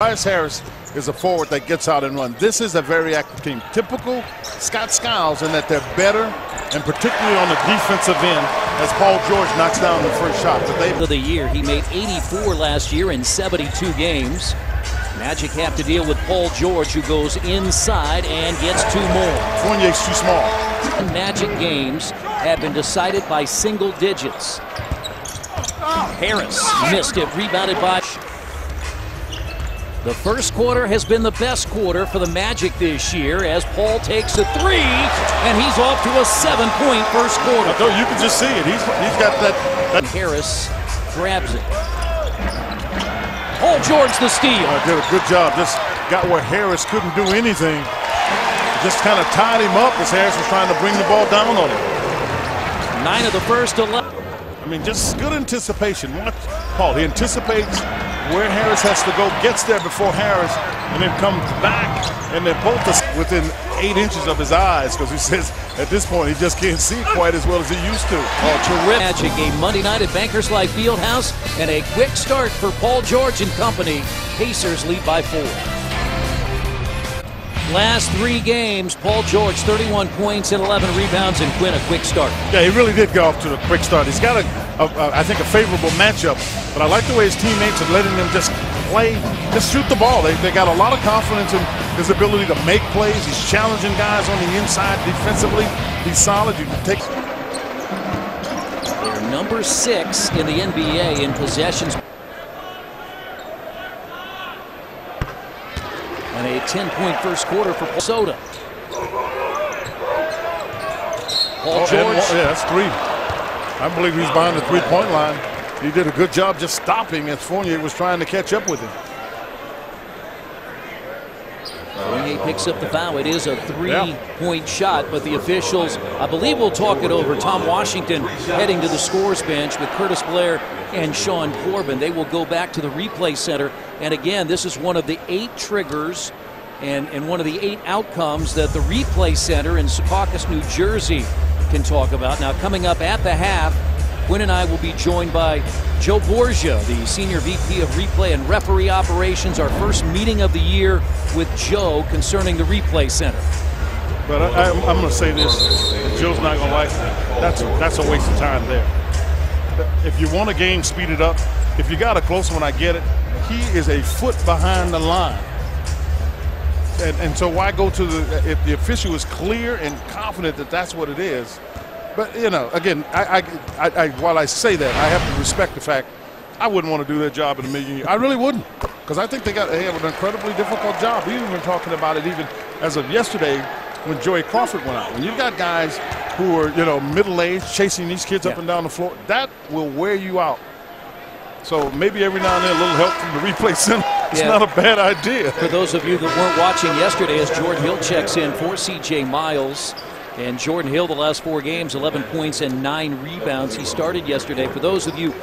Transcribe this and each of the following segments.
Tobias Harris is a forward that gets out and runs. This is a very active team. Typical Scott Skiles in that they're better, and particularly on the defensive end, as Paul George knocks down the first shot. But of the year, he made 84 last year in 72 games. Magic have to deal with Paul George, who goes inside and gets two more. Fournier's too small. Magic games have been decided by single digits. Harris missed it, rebounded by. The first quarter has been the best quarter for the Magic this year as Paul takes a three, and he's off to a 7-point first quarter. You can just see it. He's got that. Harris grabs it. Paul George the steal. Did a good job. Just got where Harris couldn't do anything. Just kind of tied him up as Harris was trying to bring the ball down on him. 9 of the first 11. I mean, just good anticipation. Watch Paul. He anticipates where Harris has to go, gets there before Harris, and then comes back, and they're both within 8 inches of his eyes, because he says at this point he just can't see quite as well as he used to. Terrific Magic game Monday night at Bankers Life Fieldhouse, and a quick start for Paul George and company. Pacers lead by 4. Last 3 games, Paul George 31 points and 11 rebounds, and Quinn a quick start. Yeah, he really did go off to a quick start. He's got I think a favorable matchup, but I like the way his teammates are letting him just play, just shoot the ball. They got a lot of confidence in his ability to make plays. He's challenging guys on the inside defensively. He's solid. You can take. They're number 6 in the NBA in possessions. And a 10-point first quarter for Minnesota. Paul George. Yeah, that's 3. I believe he's behind the three-point line. He did a good job just stopping as Fournier was trying to catch up with him. Fournier picks up the foul. It is a 3-point shot, but the officials, I believe, will talk it over. Tom Washington heading to the scores bench with Curtis Blair and Sean Corbin. They will go back to the replay center. And again, this is one of the 8 triggers and one of the 8 outcomes that the replay center in Secaucus, New Jersey can talk about. Now, coming up at the half, Quinn and I will be joined by Joe Borgia, the Senior VP of Replay and Referee Operations, our first meeting of the year with Joe concerning the replay center. But I'm going to say this, and Joe's not going to like it. That's a waste of time there. If you want a game speeded up, if you got a close one, I get it. He is a foot behind the line. And so why go to if the official is clear and confident that that's what it is. But, you know, again, while I say that, I have to respect the fact I wouldn't want to do their job in a million years. I really wouldn't, because I think they have an incredibly difficult job. We've been talking about it even as of yesterday when Joey Crawford went out. When you've got guys who are, middle-aged, chasing these kids up and down the floor, that will wear you out. So maybe every now and then a little help from the replay center. It's not a bad idea. For those of you that weren't watching yesterday, as Jordan Hill checks in for C.J. Miles. And Jordan Hill, the last 4 games, 11 points and 9 rebounds. He started yesterday. For those of you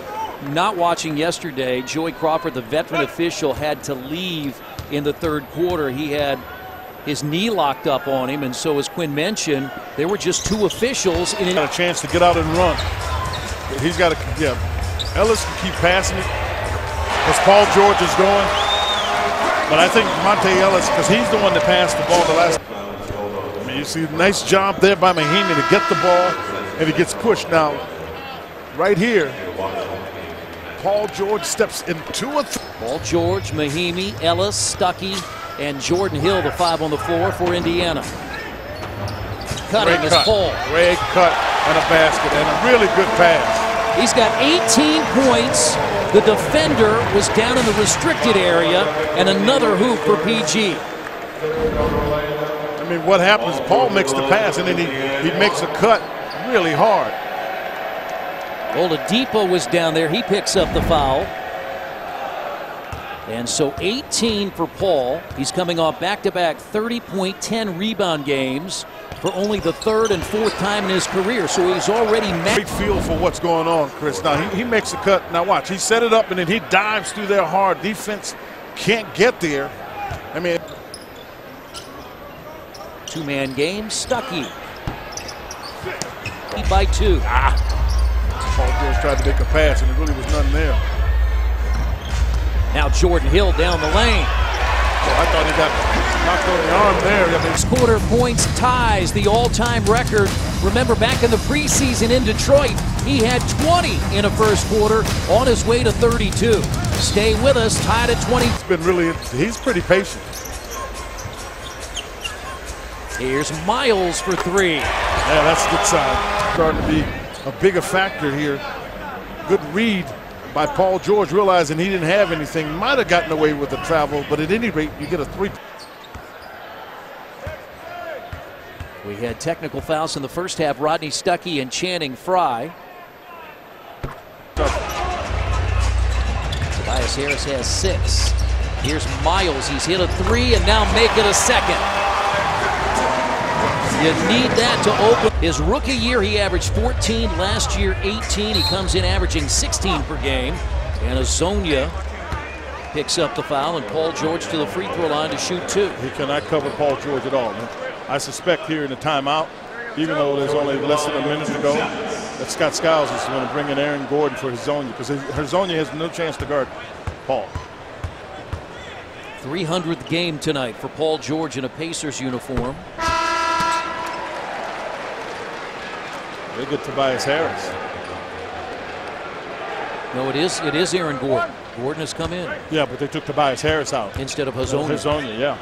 not watching yesterday, Joey Crawford, the veteran official, had to leave in the 3rd quarter. He had his knee locked up on him, and so as Quinn mentioned, there were just 2 officials. Got a chance to get out and run. He's got to, Ellis can keep passing it as Paul George is going. But I think Monte Ellis, because he's the one that passed the ball the last. You see a nice job there by Mahinmi to get the ball, and he gets pushed. Now, right here, Paul George steps into a Paul George, Mahinmi, Ellis, Stuckey, and Jordan Hill, the 5 on the floor for Indiana. Cutting is Paul. Great cut and a basket, and a really good pass. He's got 18 points. The defender was down in the restricted area, and another hoop for PG. I mean, what happens, Paul makes the pass, and then he makes a cut really hard. Oladipo was down there. He picks up the foul. And so 18 for Paul. He's coming off back-to-back 30-point, 10-rebound games for only the 3rd and 4th time in his career. So he's already great feel for what's going on, Chris. Now, he makes a cut. Now, watch. He set it up, and then he dives through there hard. Defense can't get there. I mean, 2-man game, Stuckey. By 2. Paul George tried to make a pass, and there really was nothing there. Now Jordan Hill down the lane. I thought he got knocked on the arm there. I mean, This quarter points ties the all-time record. Remember, back in the preseason in Detroit, he had 20 in a first quarter on his way to 32. Stay with us, tied at 20. he's pretty patient. Here's Miles for three. Yeah, that's a good sign. Starting to be a bigger factor here. Good read by Paul George, realizing he didn't have anything. Might have gotten away with the travel, but at any rate, you get a three. We had technical fouls in the first half. Rodney Stuckey and Channing Frye. Tobias Harris has 6. Here's Miles. He's hit a 3 and now make it a second. You need that to open. His rookie year, he averaged 14. Last year, 18. He comes in averaging 16 per game. And Azonia picks up the foul, and Paul George to the free throw line to shoot 2. He cannot cover Paul George at all. I suspect here in the timeout, even though there's only less than a minute to go, that Scott Skiles is going to bring in Aaron Gordon for Hazonia, because Hazonia has no chance to guard Paul. 300th game tonight for Paul George in a Pacers uniform. They get Tobias Harris. No, it is Aaron Gordon. Gordon has come in. Yeah, but they took Tobias Harris out. Instead of Hazonia. Hazonia, yeah.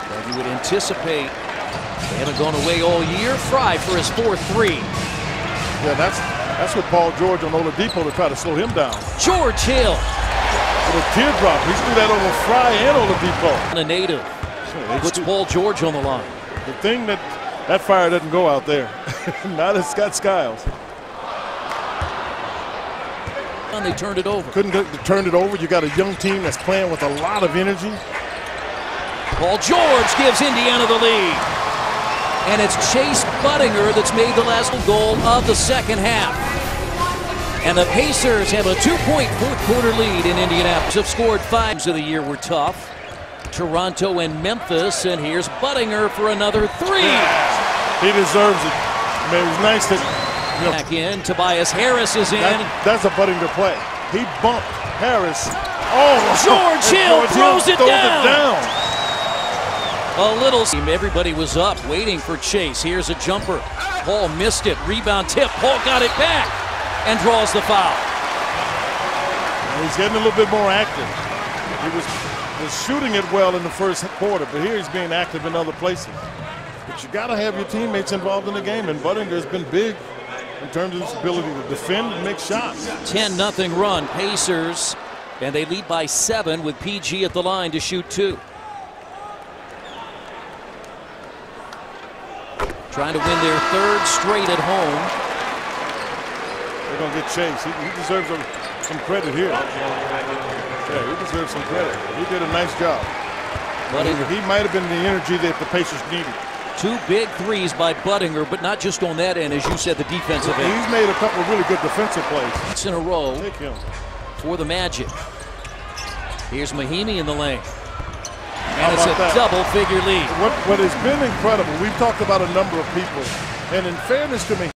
Well, you would anticipate they haven't gone away all year. Frye for his 4-3. Yeah, that's what Paul George on Oladipo to try to slow him down. George Hill. With a teardrop. He's threw that over Frye and Oladipo. And a native. Puts Paul George on the line. The thing that fire doesn't go out there. Not as Scott Skiles. And they turned it over. Couldn't turn it over. You got a young team that's playing with a lot of energy. Paul George gives Indiana the lead. And it's Chase Buttinger that's made the last goal of the second half. And the Pacers have a 2-point fourth quarter lead in Indianapolis. Have scored 5 of the year were tough. Toronto and Memphis, and here's Buttinger for another 3. He deserves it. I mean, it was nice that, you know, back in. Tobias Harris is in. That's a Buttinger play. He bumped Harris. Oh, George Hill throws it down. A little. Everybody was up waiting for Chase. Here's a jumper. Paul missed it. Rebound tip. Paul got it back and draws the foul. He's getting a little bit more active. He was shooting it well in the first quarter, but here he's being active in other places. But you got to have your teammates involved in the game, and Buttinger has been big in terms of his ability to defend and make shots. 10-0 run, Pacers, and they lead by 7 with PG at the line to shoot 2. Trying to win their 3rd straight at home. They're going to get Chase. He deserves some credit here. Yeah, he deserves some credit. He did a nice job. But he might have been the energy that the Pacers needed. 2 big threes by Buttinger, but not just on that end, as you said, the defensive end. He's made a couple of really good defensive plays. It's in a row Take him. For the Magic. Here's Mahinmi in the lane. And it's a double-figure lead. What has been incredible, we've talked about a number of people, and in fairness to me,